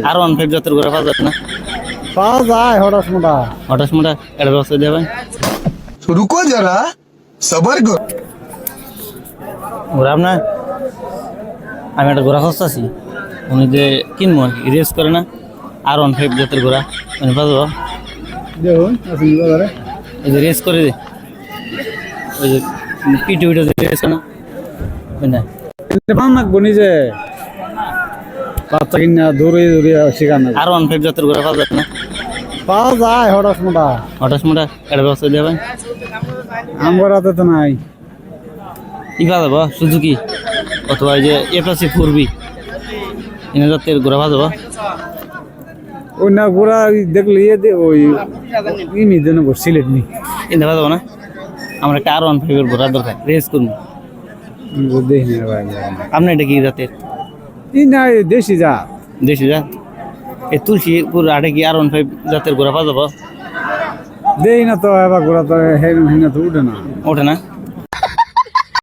আর 15 জাতের ঘোড়া পাওয়া যাবে না? পাওয়া যায় হঠাৎ মোটা এটা ব্যবস্থা দিয়ে ভাই। रुको जरा सबर करो। ঘোড়া আপনার আমি একটা ঘোড়া খুঁজতেছি, উনি যে কিনবো আর কি, রেস করে না আর 15 জাতের ঘোড়া মানে পাবো। দেখুন বাজারে এই যে রেস করে দে, ওই যে পিঠে পিঠে রেস করে না ওই না, পান নাকবো নিজে বাচ্চা কিনা দৌড়ে শেখানো আর 15 জাতের ঘোড়া পাওয়া যাবে না? পাওয়া যায় হঠাৎ মোটা এটা ব্যবস্থা দিয়ে ভাই। আমার হাতে তো নাই। ই পাওয়া যাবো সুজুকি অথবা এই যে এপাসি 4B এনে জাতের ঘোড়া পাওয়া যাবো। ওই না গোড়া দেখলে ওই ইনি যেন সিলেট নি এনে পাওয়া যাবো না? আমরা একটা আর 15 ঘোড়া দরকার, রেস করবো। দেখি না ভাই আপনি এটা কি জাতের? ই না দেশি যা দেশি জাত? এই তুলসীপুর আটে কি আর 15 জাতের ঘোড়া পাওয়া যাবো? দেই না তো এবার গোড়া তো হেন তো উঠে না। ওঠে না?